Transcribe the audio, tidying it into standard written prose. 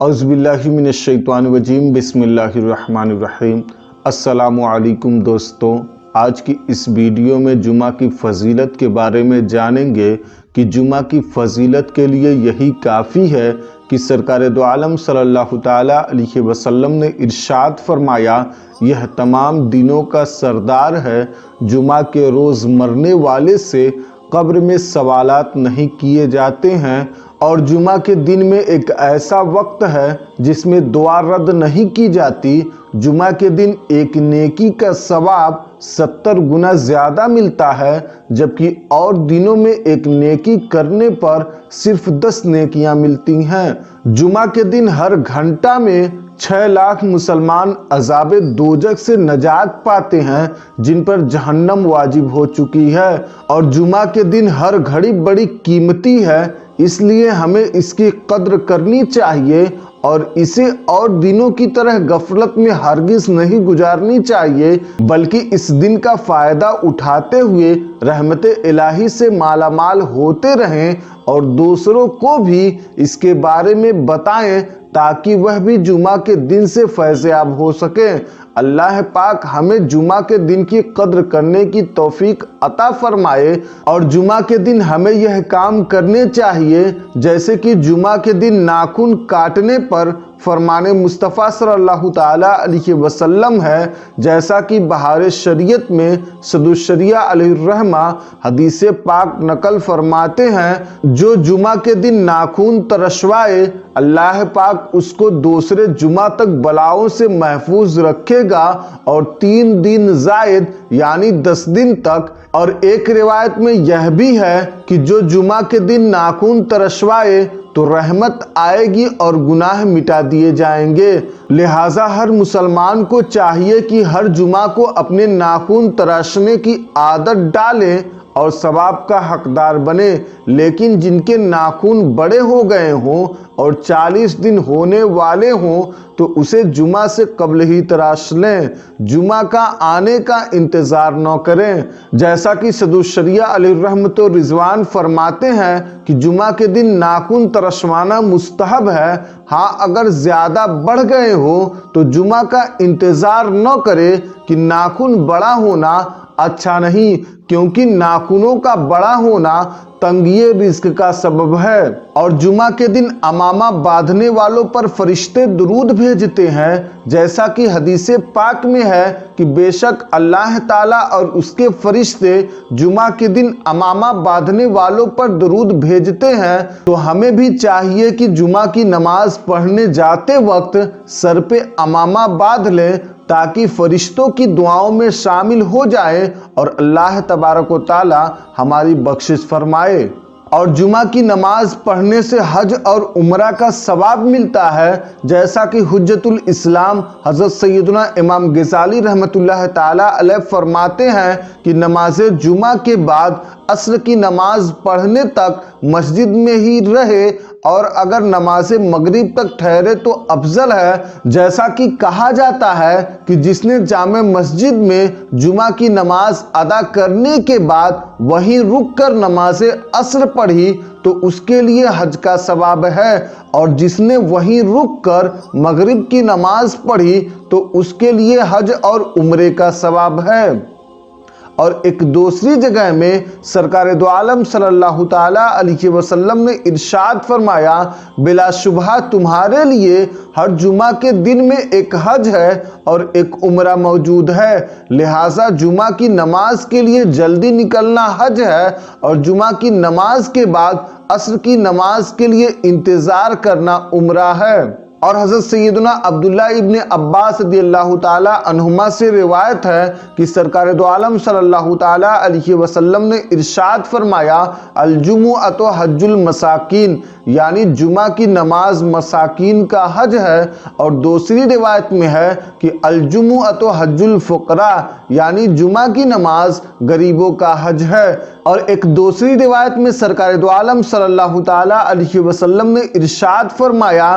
اعوذ باللہ من الشیطان الرجیم بسم اللہ الرحمن الرحیم۔ السلام علیکم دوستوں، آج کی اس ویڈیو میں جمعہ کی فضیلت کے بارے میں جانیں گے کہ جمعہ کی فضیلت کے لیے یہی کافی ہے کہ سرکار دو عالم صلی اللہ تعالی علیہ وسلم نے ارشاد فرمایا، یہ تمام دنوں کا سردار ہے۔ جمعہ کے روز مرنے والے سے قبر میں سوالات نہیں کیے جاتے ہیں، اور جمعہ کے دن میں ایک ایسا وقت ہے جس میں دعا رد نہیں کی جاتی۔ جمعہ کے دن ایک نیکی کا ثواب 70 گنا زیادہ ملتا ہے، جبکہ اور دنوں میں ایک نیکی کرنے پر صرف 10 نیکیاں ملتی ہیں۔ جمعہ کے دن ہر گھنٹہ میں 6 لاکھ مسلمان عذاب دوزخ سے نجات پاتے ہیں جن پر جہنم واجب ہو چکی ہے، اور جمعہ کے دن ہر گھڑی بڑی قیمتی ہے، اس لیے ہمیں اس کی قدر کرنی چاہیے اور اسے اور دنوں کی طرح غفلت میں ہرگز نہیں گزارنی چاہیے، بلکہ اس دن کا فائدہ اٹھاتے ہوئے رحمت الہی سے مالا مال ہوتے رہیں اور دوسروں کو بھی اس کے بارے میں بتائیں تاکہ وہ بھی جمعہ کے دن سے فیض یاب ہو سکیں۔ اللہ پاک ہمیں جمعہ کے دن کی قدر کرنے کی توفیق عطا فرمائے، اور جمعہ کے دن ہمیں یہ کام کرنے چاہیے جیسے کہ جمعہ کے دن ناخن کاٹنے پر فرمان مصطفیٰ صلی اللہ تعالی علیہ وسلم ہے، جیسا کہ بہار شریعت میں صدر الشریعہ علیہ الرحمہ حدیث پاک نقل فرماتے ہیں، جو جمعہ کے دن ناخن ترشوائے اللہ پاک اس کو دوسرے جمعہ تک بلاؤں سے محفوظ رکھے گا، اور 3 دن زائد یعنی 10 دن تک۔ اور ایک روایت میں یہ بھی ہے کہ جو جمعہ کے دن ناخن ترشوائے تو رحمت آئے گی اور گناہ مٹا دیے جائیں گے۔ لہٰذا ہر مسلمان کو چاہیے کہ ہر جمعہ کو اپنے ناخن تراشنے کی عادت ڈالیں اور ثواب کا حقدار بنے، لیکن جن کے ناخن بڑے ہو گئے ہوں اور 40 دن ہونے والے ہوں تو اسے جمعہ سے قبل ہی تراش لیں، جمعہ کا آنے کا انتظار نہ کریں۔ جیسا کہ صدر الشریعہ علیہ الرحمۃ رضوان فرماتے ہیں کہ جمعہ کے دن ناخن ترشوانا مستحب ہے، ہاں اگر زیادہ بڑھ گئے ہوں تو جمعہ کا انتظار نہ کرے کہ ناخن بڑا ہونا اچھا نہیں، کیونکہ ناخنوں کا بڑا ہونا تنگی رزق کا سبب ہے۔ اور جمعہ کے دن عمامہ باندھنے والوں پر فرشتے درود بھیجتے ہیں، جیسا کہ حدیث پاک میں ہے کہ بے شک اللہ تعالیٰ اور اس کے فرشتے جمعہ کے دن عمامہ باندھنے والوں پر درود بھیجتے ہیں۔ تو ہمیں بھی چاہیے کہ جمعہ کی نماز پڑھنے جاتے وقت سر پہ عمامہ باندھ لیں تاکہ فرشتوں کی دعاؤں میں شامل ہو جائیں اور اللہ تبارک و تعالی ہماری بخشش فرمائے۔ اور جمعہ کی نماز پڑھنے سے حج اور عمرہ کا ثواب ملتا ہے، جیسا کہ حجت الاسلام حضرت سیدنا امام غزالی رحمۃ اللہ تعالی علیہ فرماتے ہیں کہ نماز جمعہ کے بعد عصر کی نماز پڑھنے تک مسجد میں ہی رہے، اور اگر نماز مغرب تک ٹھہرے تو افضل ہے، جیسا کہ کہا جاتا ہے کہ جس نے جامع مسجد میں جمعہ کی نماز ادا کرنے کے بعد وہیں رک کر نماز عصر پڑھی تو اس کے لیے حج کا ثواب ہے، اور جس نے وہیں رک کر مغرب کی نماز پڑھی تو اس کے لیے حج اور عمرے کا ثواب ہے۔ اور ایک دوسری جگہ میں سرکار دو عالم صلی اللہ تعالی علیہ وسلم نے ارشاد فرمایا، بلا شبہ تمہارے لیے ہر جمعہ کے دن میں ایک حج ہے اور ایک عمرہ موجود ہے، لہٰذا جمعہ کی نماز کے لیے جلدی نکلنا حج ہے، اور جمعہ کی نماز کے بعد عصر کی نماز کے لیے انتظار کرنا عمرہ ہے۔ اور حضرت سیدنا عبداللہ ابن عباس رضی اللہ تعالی عنہما سے روایت ہے کہ سرکار دو عالم صلی اللہ تعالی علیہ وسلم نے ارشاد فرمایا، الجمعۃ حج المساکین، یعنی جمعہ کی نماز مساکین کا حج ہے۔ اور دوسری روایت میں ہے کہ الجمعۃ حج الفقراء، یعنی جمعہ کی نماز غریبوں کا حج ہے۔ اور ایک دوسری روایت میں سرکار دو عالم صلی اللہ تعالی علیہ وسلم نے ارشاد فرمایا